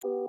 Good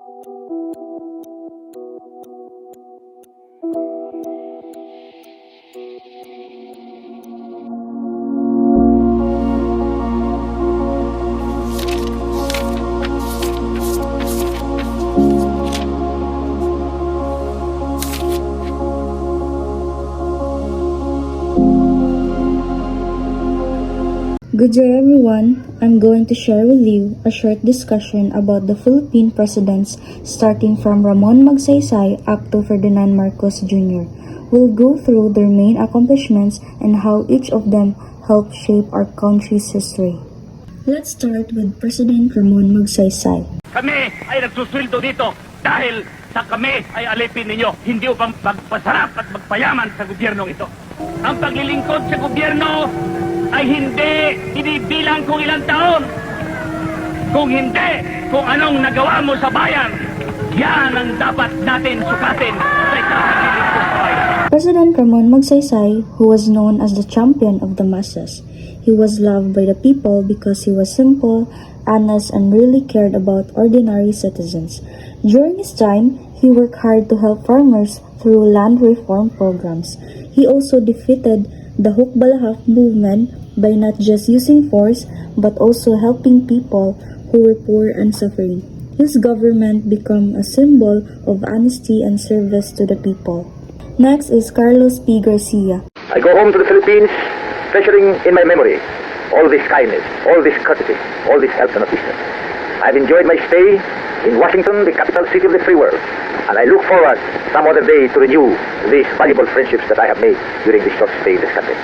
day everyone, I'm going to share with you a short discussion about the Philippine presidents starting from Ramon Magsaysay up to Ferdinand Marcos Jr. We'll go through their main accomplishments and how each of them helped shape our country's history. Let's start with President Ramon Magsaysay. Kami ay nagsusweldo dito dahil sa kami ay alipin ninyo, hindi upang magpasarap at magpayaman sa gobyernong ito. Ang paglilingkod sa gobyerno ay hindi inibilang kung ilang taon. Kung hindi, kung anong nagawa mo sa bayan, yan ang dapat natin sukatin sa ikapaglilingkod sa bayan. President Ramon Magsaysay, who was known as the champion of the masses. He was loved by the people because he was simple, honest, and really cared about ordinary citizens. During his time, he worked hard to help farmers through land reform programs. He also defeated the Hukbalahak movement by not just using force but also helping people who were poor and suffering. His government became a symbol of honesty and service to the people. Next is Carlos P. Garcia. I go home to the Philippines treasuring in my memory all this kindness, all this courtesy, all this help and assistance. I've enjoyed my stay in Washington, the capital city of the free world, and I look forward some other day to renew these valuable friendships that I have made during this short stay in this country.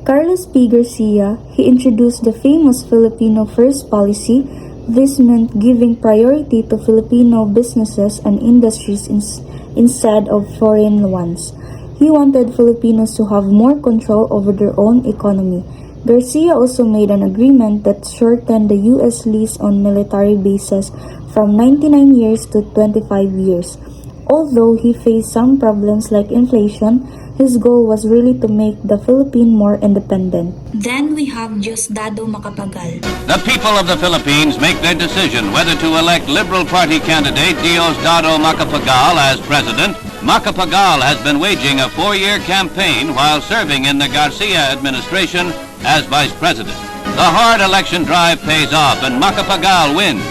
Carlos P. Garcia, he introduced the famous Filipino First policy. This meant giving priority to Filipino businesses and industries instead of foreign ones. He wanted Filipinos to have more control over their own economy. Garcia also made an agreement that shortened the U.S. lease on military bases from 99 years to 25 years. Although he faced some problems like inflation, his goal was really to make the Philippines more independent. Then we have Diosdado Macapagal. The people of the Philippines make their decision whether to elect Liberal Party candidate Diosdado Macapagal as president. Macapagal has been waging a 4-year campaign while serving in the Garcia administration as vice president. The hard election drive pays off and Macapagal wins.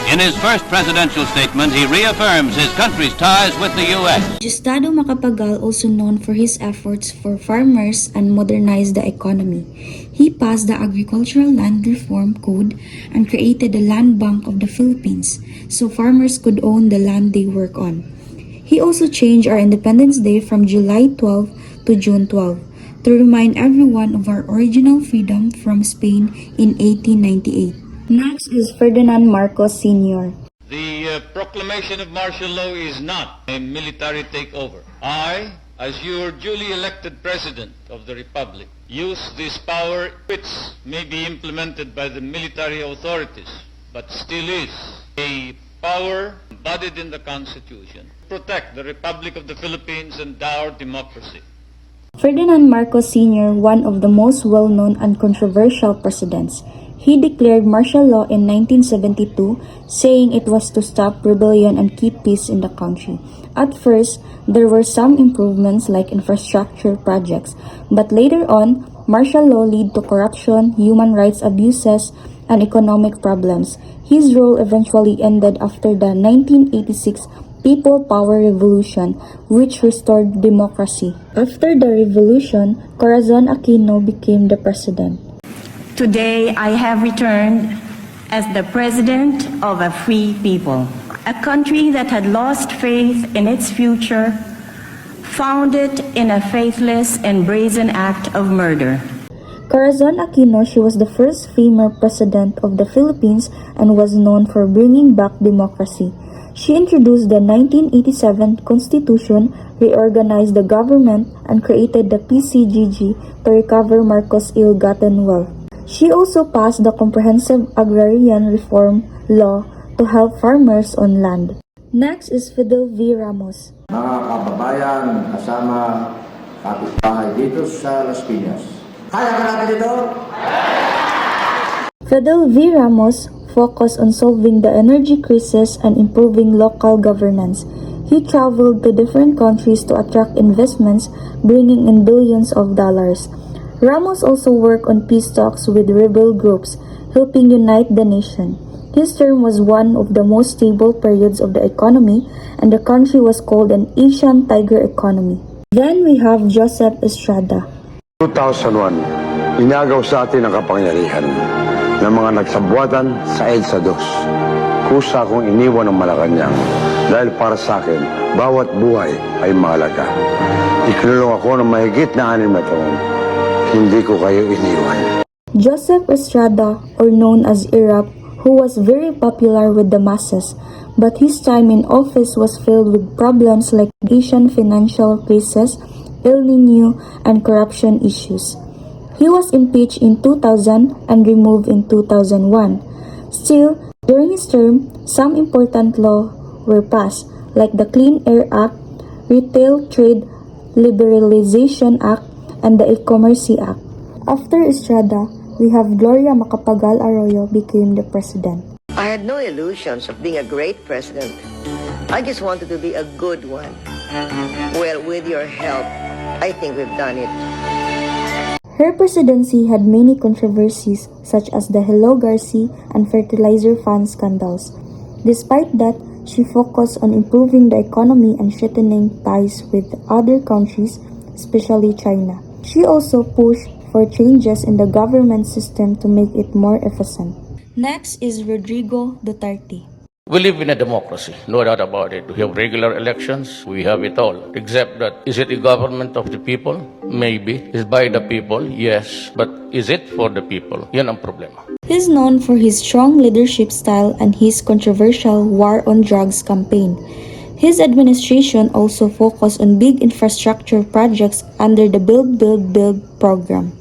In his first presidential statement, he reaffirms his country's ties with the U.S. Diosdado Macapagal, also known for his efforts for farmers and modernized the economy. He passed the Agricultural Land Reform Code and created the Land Bank of the Philippines so farmers could own the land they work on. He also changed our Independence Day from July 12 to June 12 to remind everyone of our original freedom from Spain in 1898. Next is Ferdinand Marcos Sr. The proclamation of martial law is not a military takeover. I, as your duly elected President of the Republic, use this power which may be implemented by the military authorities, but still is a power embodied in the Constitution to protect the Republic of the Philippines and our democracy. Ferdinand Marcos Sr., one of the most well-known and controversial presidents. He declared martial law in 1972, saying it was to stop rebellion and keep peace in the country. At first, there were some improvements like infrastructure projects, but later on, martial law led to corruption, human rights abuses, and economic problems. His rule eventually ended after the 1986 People Power Revolution, which restored democracy. After the revolution, Corazon Aquino became the president. Today, I have returned as the president of a free people, a country that had lost faith in its future, founded in a faithless and brazen act of murder. Corazon Aquino, she was the first female president of the Philippines and was known for bringing back democracy. She introduced the 1987 Constitution, reorganized the government, and created the PCGG to recover Marcos' ill-gotten wealth. She also passed the Comprehensive Agrarian Reform Law to help farmers on land. Next is Fidel V. Ramos. Mga kababayan, kasama kapitbahay dito sa Las Piñas. Kaya ka natin ito? Fidel V. Ramos focused on solving the energy crisis and improving local governance. He traveled to different countries to attract investments, bringing in billions of dollars. Ramos also worked on peace talks with rebel groups, helping unite the nation. His term was one of the most stable periods of the economy, and the country was called an Asian tiger economy. Then we have Joseph Estrada. 2001, inagaw sa atin ang kapangyarihan ng mga nagsabuatan sa EDSA 2. Kusa akong iniwan ng Malacanang dahil para sa akin, bawat buhay ay mahalaga. Ikinulong ako ng mahigit na 6 na taon. Hindi ko kayo iniwan. Joseph Estrada, or known as Irap, who was very popular with the masses, but his time in office was filled with problems like Asian financial crisis, El Nino, and corruption issues. He was impeached in 2000 and removed in 2001. Still, during his term, some important laws were passed, like the Clean Air Act, Retail Trade Liberalization Act, and the E-Commerce Act. After Estrada, we have Gloria Macapagal Arroyo became the president. I had no illusions of being a great president. I just wanted to be a good one. Well, with your help, I think we've done it. Her presidency had many controversies such as the Hello Garci and fertilizer fund scandals. Despite that, she focused on improving the economy and strengthening ties with other countries, especially China. She also pushed for changes in the government system to make it more efficient. Next is Rodrigo Duterte. We live in a democracy, no doubt about it. We have regular elections, we have it all. Except that, is it a government of the people? Maybe. Is by the people? Yes. But is it for the people? Yan ang problema. He's known for his strong leadership style and his controversial war on drugs campaign. His administration also focused on big infrastructure projects under the Build, Build, Build program.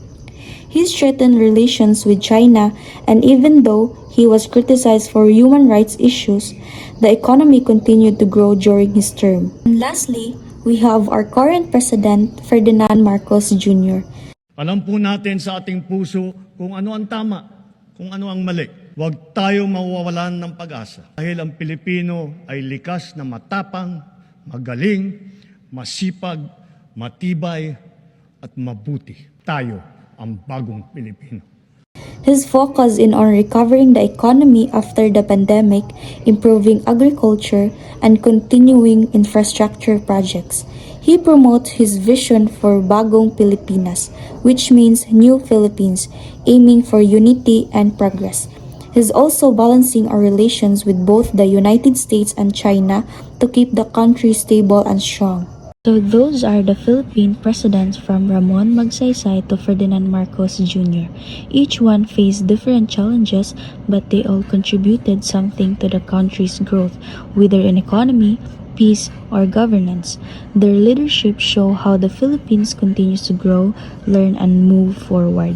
He strengthened relations with China, and even though he was criticized for human rights issues, the economy continued to grow during his term. And lastly, we have our current president, Ferdinand Marcos Jr. Alam po natin sa ating puso kung ano ang tama, kung ano ang mali. Huwag tayo mawawalan ng pag-asa. Dahil ang Pilipino ay likas na matapang, magaling, masipag, matibay, at mabuti. Tayo ang bagong Pilipino. His focus in on recovering the economy after the pandemic, improving agriculture, and continuing infrastructure projects. He promotes his vision for Bagong Pilipinas, which means New Philippines, aiming for unity and progress. He's also balancing our relations with both the United States and China to keep the country stable and strong. So those are the Philippine presidents from Ramon Magsaysay to Ferdinand Marcos Jr. Each one faced different challenges, but they all contributed something to the country's growth, whether in economy, peace, or governance. Their leadership show how the Philippines continues to grow, learn, and move forward.